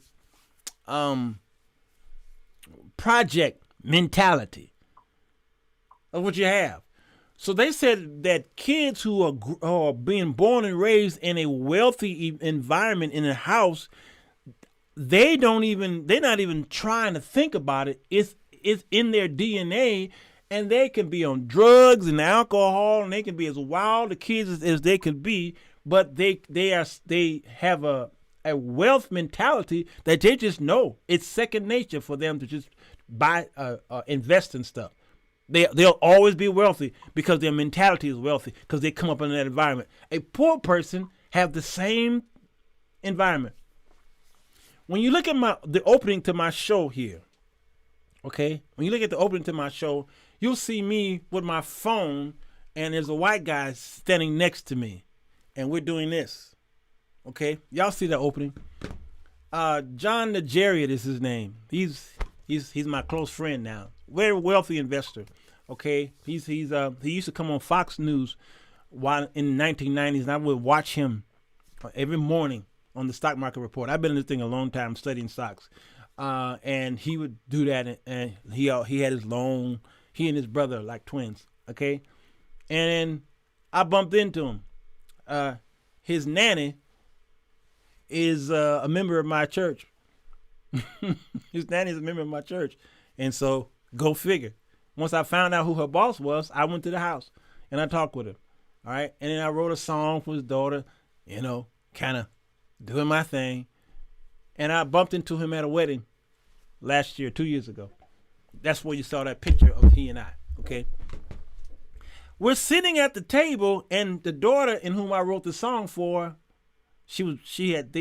project mentality. That's what you have. So they said that kids who are being born and raised in a wealthy environment in a house, they're not even trying to think about it. It's in their DNA, and they can be on drugs and alcohol, and they can be as wild the kids as they can be, but they have a wealth mentality that they just know it's second nature for them to just buy invest in stuff. They'll always be wealthy because their mentality is wealthy, because they come up in that environment. A poor person have the same environment. When you look at the opening to my show here, okay? When you look at the opening to my show, you'll see me with my phone, and there's a white guy standing next to me, and we're doing this, okay? Y'all see that opening? John Najarian is his name. He's my close friend now. Very wealthy investor. Okay, he used to come on Fox News while in the 1990s, and I would watch him every morning on the stock market report. I've been in this thing a long time studying stocks, and he would do that, and he had his loan. He and his brother like twins. Okay, and I bumped into him. His nanny is a member of my church. His nanny is a member of my church, and so go figure. Once I found out who her boss was, I went to the house and I talked with her. All right. And then I wrote a song for his daughter, kind of doing my thing. And I bumped into him at a wedding last year, 2 years ago. That's where you saw that picture of he and I. Okay. We're sitting at the table, and the daughter in whom I wrote the song for, she had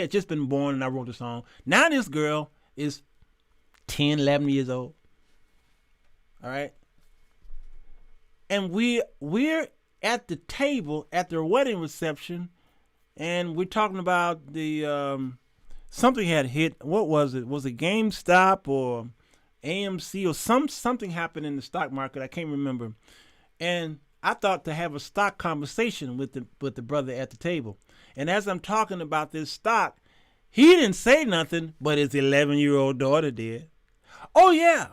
just been born, and I wrote the song. Now this girl is 10, 11 years old. All right. And we're at the table at their wedding reception, and we're talking about the something had hit. What was it? Was it GameStop or AMC or something happened in the stock market? I can't remember. And I thought to have a stock conversation with the brother at the table. And as I'm talking about this stock, he didn't say nothing, but his 11-year-old daughter did. "Oh, yeah,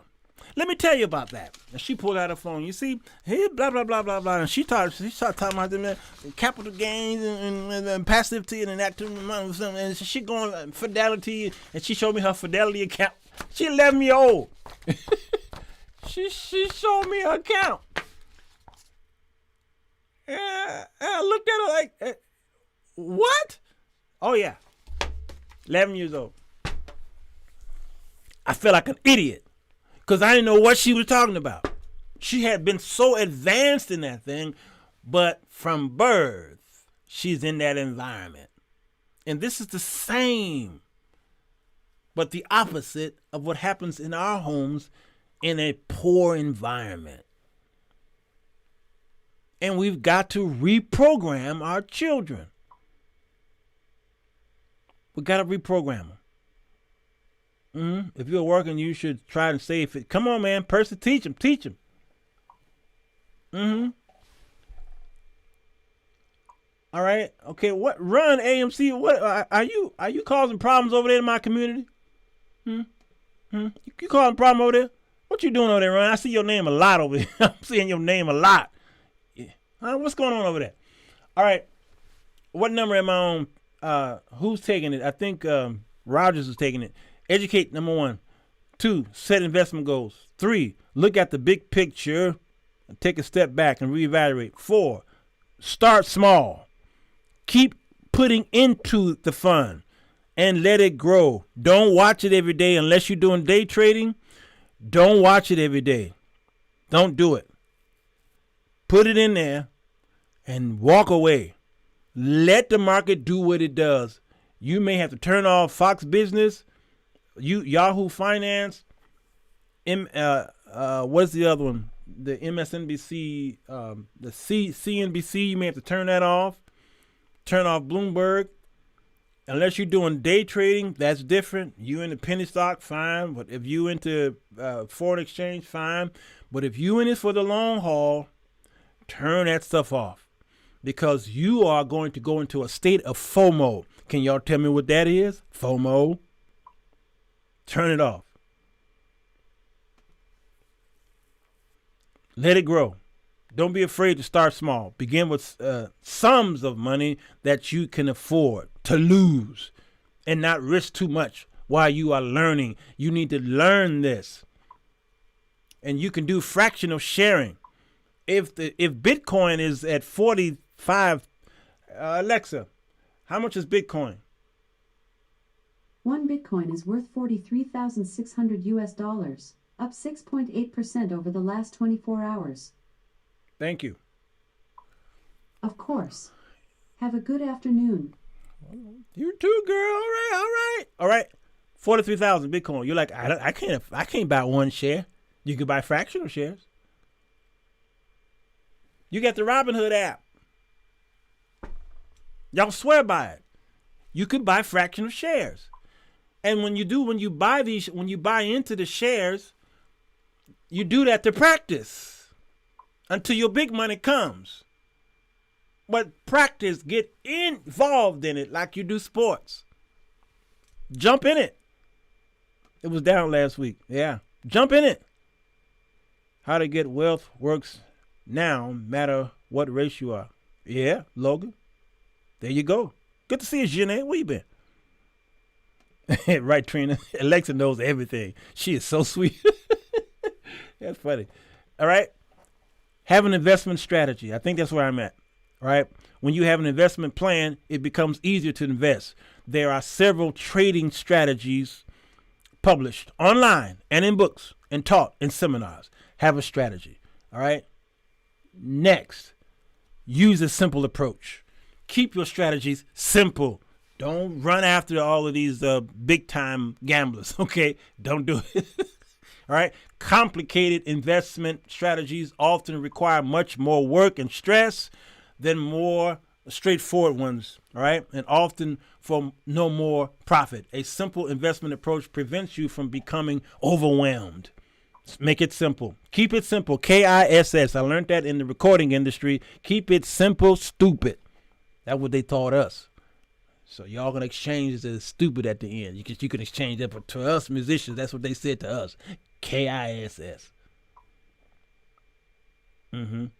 let me tell you about that." And she pulled out her phone. "You see, here, blah, blah, blah, blah, blah." And she started talking about them capital gains and passivity and active money. And she going Fidelity, and she showed me her Fidelity account. She 11-year-old. She showed me her account. And I looked at her like, what? "Oh, yeah, 11 years old." I felt like an idiot because I didn't know what she was talking about. She had been so advanced in that thing, but from birth, she's in that environment. And this is the same, but the opposite of what happens in our homes in a poor environment. And we've got to reprogram our children. We got to reprogram them. If you're working, you should try to save it. Come on, man. Person, teach them. All right. Okay. What run AMC? What are you causing problems over there in my community? You causing problem over there? What you doing over there, Run? I see your name a lot over here. I'm seeing your name a lot. Yeah. What's going on over there? All right. What number am I on? Who's taking it? I think Rogers is taking it. Educate, number 1. 2, set investment goals. 3, look at the big picture and take a step back and reevaluate. 4, start small. Keep putting into the fund and let it grow. Don't watch it every day unless you're doing day trading. Don't watch it every day. Don't do it. Put it in there and walk away. Let the market do what it does. You may have to turn off Fox Business, Yahoo Finance, what's the other one? The MSNBC, the CNBC. You may have to turn that off. Turn off Bloomberg. Unless you're doing day trading, that's different. You into penny stock, fine. But if you into foreign exchange, fine. But if you in it for the long haul, turn that stuff off, because you are going to go into a state of FOMO. Can y'all tell me what that is? FOMO. Turn it off. Let it grow. Don't be afraid to start small. Begin with sums of money that you can afford to lose and not risk too much while you are learning. You need to learn this. And you can do fractional sharing. If Bitcoin is at 45, Alexa, how much is Bitcoin? 1 Bitcoin is worth $43,600, up 6.8% over the last 24 hours. Thank you. Of course. Have a good afternoon. You too, girl. All right. 43,000 Bitcoin. You're like, I can't buy one share. You can buy fractional shares. You got the Robinhood app. Y'all swear by it. You can buy fractional shares. And when you buy into the shares, you do that to practice until your big money comes. But practice, get involved in it like you do sports. Jump in it. It was down last week. Yeah. Jump in it. How to get wealth works now, no matter what race you are. Yeah, Logan. There you go. Good to see you, Jeanette. Where you been? Right, Trina. Alexa knows everything. She is so sweet. That's funny. All right. Have an investment strategy. I think that's where I'm at. Right? When you have an investment plan, it becomes easier to invest. There are several trading strategies published online and in books and taught in seminars. Have a strategy. All right? Next, use a simple approach. Keep your strategies simple. Don't run after all of these big time gamblers. Okay? Don't do it. All right? Complicated investment strategies often require much more work and stress than more straightforward ones. All right? And often for no more profit. A simple investment approach prevents you from becoming overwhelmed. Make it simple. Keep it simple. KISS. I learned that in the recording industry. Keep it simple, stupid. That's what they taught us. So y'all gonna exchange as stupid at the end. You can exchange that, but to us musicians, that's what they said to us. KISS. All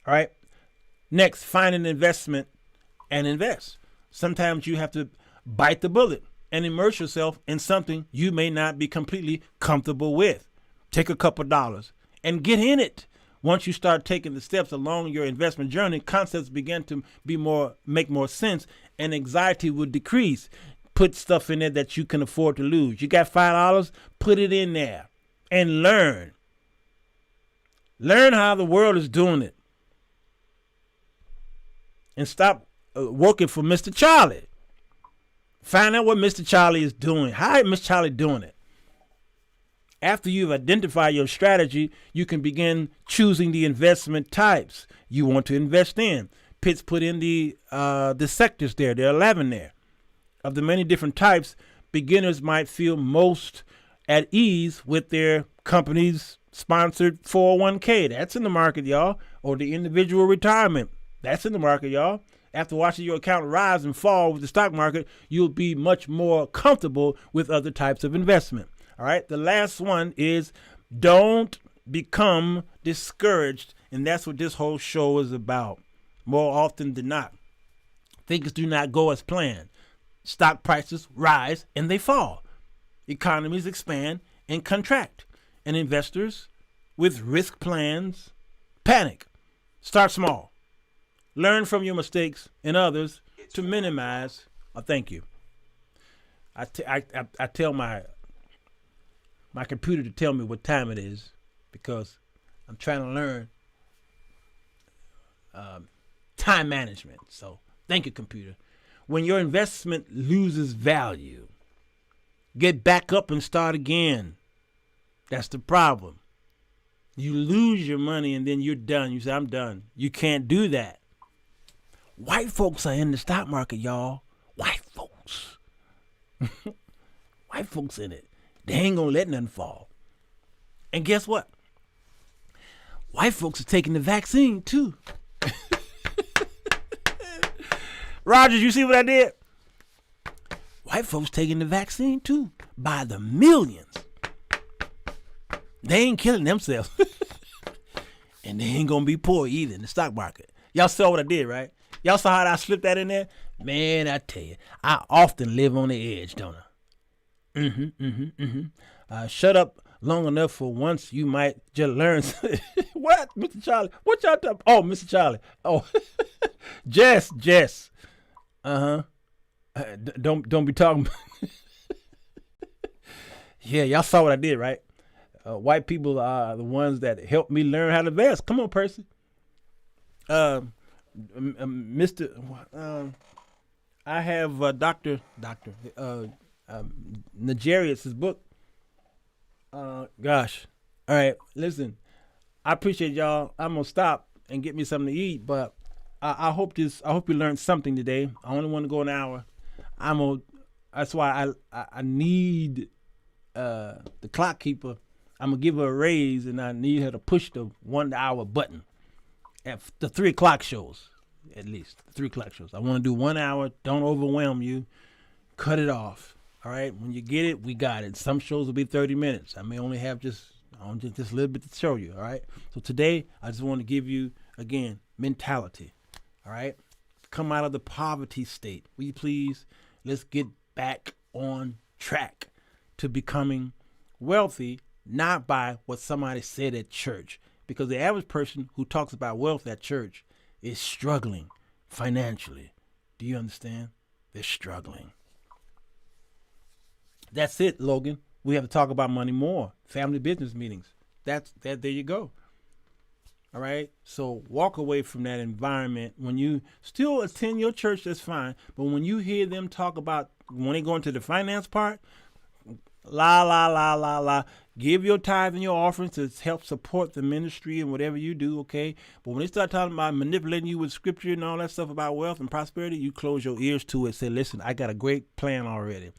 right. Next, find an investment and invest. Sometimes you have to bite the bullet and immerse yourself in something you may not be completely comfortable with. Take a couple dollars and get in it. Once you start taking the steps along your investment journey, concepts begin to make more sense, and anxiety will decrease. Put stuff in there that you can afford to lose. You got $5, put it in there and learn. Learn how the world is doing it. And stop working for Mr. Charlie. Find out what Mr. Charlie is doing. How is Mr. Charlie doing it? After you've identified your strategy, you can begin choosing the investment types you want to invest in. Pitts put in the sectors there. There are 11 there. Of the many different types, beginners might feel most at ease with their company's sponsored 401k. That's in the market, y'all. Or the individual retirement. That's in the market, y'all. After watching your account rise and fall with the stock market, you'll be much more comfortable with other types of investment. All right. The last one is don't become discouraged. And that's what this whole show is about. More often than not, things do not go as planned. Stock prices rise and they fall. economies expand and contract, and investors with risk plans panic. Start small. Learn from your mistakes and others to minimize. Thank you. I tell my computer to tell me what time it is because I'm trying to learn time management. So thank you, computer. When your investment loses value, get back up and start again. That's the problem. You lose your money and then you're done. You say, I'm done. You can't do that. White folks are in the stock market, y'all. White folks. White folks in it. They ain't gonna let nothing fall. And guess what? White folks are taking the vaccine too. Rogers, you see what I did? White folks taking the vaccine too by the millions. They ain't killing themselves. And they ain't gonna be poor either in the stock market. Y'all saw what I did, right? Y'all saw how I slipped that in there? Man, I tell you, I often live on the edge, don't I? Shut up long enough for once you might just learn. What, Mr. Charlie? What y'all talking? Oh, Mr. Charlie. Oh, Jess. Don't be talking. Yeah, y'all saw what I did, right? White people are the ones that helped me learn how to invest. Come on, Percy. I have Dr. Nigerius' book. Gosh. All right, listen. I appreciate y'all. I'm gonna stop and get me something to eat, but I hope you learned something today. I only want to go an hour. That's why I need the clock keeper. I'm gonna give her a raise, and I need her to push the 1 hour button at the 3 o'clock shows, at least 3 o'clock shows. I want to do 1 hour. Don't overwhelm you. Cut it off. All right. When you get it, we got it. Some shows will be 30 minutes. I may only have just a little bit to show you. All right. So today, I just want to give you again mentality. All right. Come out of the poverty state. Will you please? Let's get back on track to becoming wealthy. Not by what somebody said at church, because the average person who talks about wealth at church is struggling financially. Do you understand? They're struggling. That's it, Logan. We have to talk about money more. Family business meetings. There you go. All right. So walk away from that environment. When you still attend your church, that's fine. But when you hear them talk about when they go into the finance part, la. Give your tithe and your offerings to help support the ministry and whatever you do, okay? But when they start talking about manipulating you with scripture and all that stuff about wealth and prosperity, you close your ears to it. Say, listen, I got a great plan already.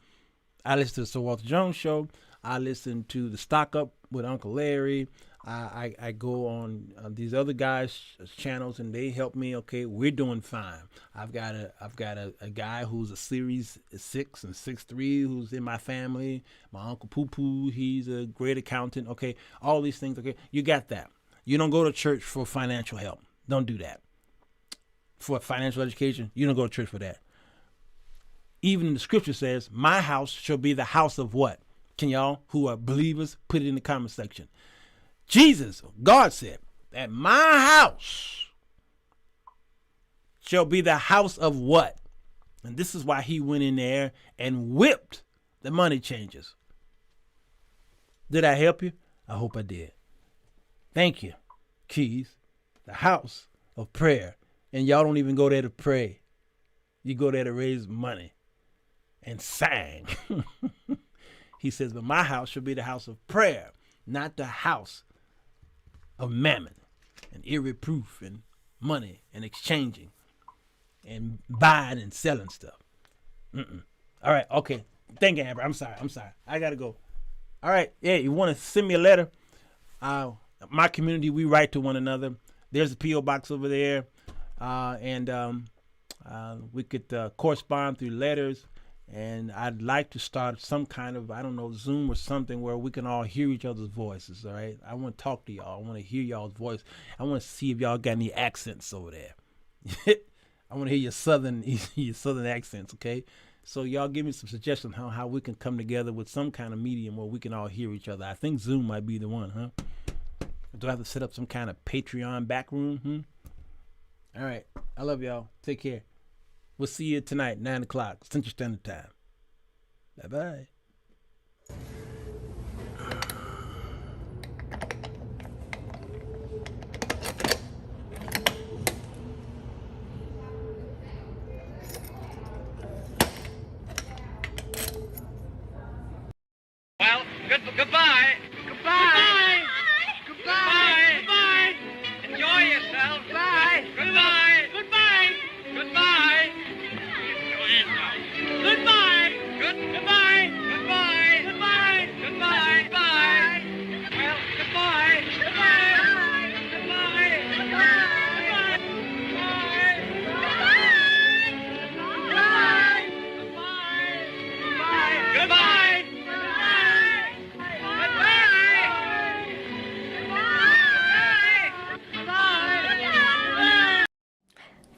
I listen to the Sirwalterj Jones show. I listen to the Stock Up with Uncle Larry. I go on these other guys' channels and they help me. Okay, we're doing fine. I've got a guy who's a Series 6 and 6'3" who's in my family. My Uncle Poo Poo, he's a great accountant. Okay, all these things. Okay, you got that. You don't go to church for financial help. Don't do that. For financial education, you don't go to church for that. Even the scripture says, my house shall be the house of what? Can y'all who are believers put it in the comment section? Jesus, God said that my house shall be the house of what? And this is why he went in there and whipped the money changers. Did I help you? I hope I did. Thank you, Keys. The house of prayer. And y'all don't even go there to pray. You go there to raise money and sang. He says, but my house shall be the house of prayer, not the house of mammon and irreproof and money and exchanging and buying and selling stuff. All right. Okay. Thank you, Amber. I'm sorry. I got to go. All right. Yeah. You want to send me a letter? My community, we write to one another. There's a P.O. box over there. And we could correspond through letters. And I'd like to start some kind of, Zoom or something where we can all hear each other's voices, all right? I want to talk to y'all. I want to hear y'all's voice. I want to see if y'all got any accents over there. I want to hear your southern accents, okay? So y'all give me some suggestions how we can come together with some kind of medium where we can all hear each other. I think Zoom might be the one, huh? Do I have to set up some kind of Patreon back room? All right. I love y'all. Take care. We'll see you tonight, 9 o'clock, Central Standard Time. Bye-bye. Well, goodbye. Goodbye. Goodbye. Goodbye. Enjoy yourself. Bye. Goodbye. Goodbye. Goodbye. Goodbye. Goodbye. Goodbye. Goodbye. Goodbye. Bye. Well, goodbye. Goodbye. Goodbye. Goodbye. Goodbye. Goodbye.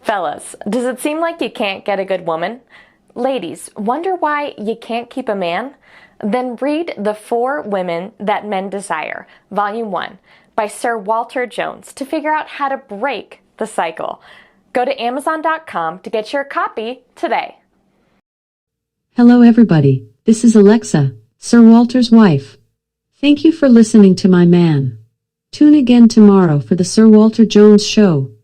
Fellas, does it seem like you can't get a good woman? Ladies, wonder why you can't keep a man? Then read The 4 Women That Men Desire, Volume 1, by Sirwalterj to figure out how to break the cycle. Go to Amazon.com to get your copy today. Hello everybody, this is Alexa, Sir Walter's wife. Thank you for listening to my man. Tune again tomorrow for the Sir Walter Jones Show.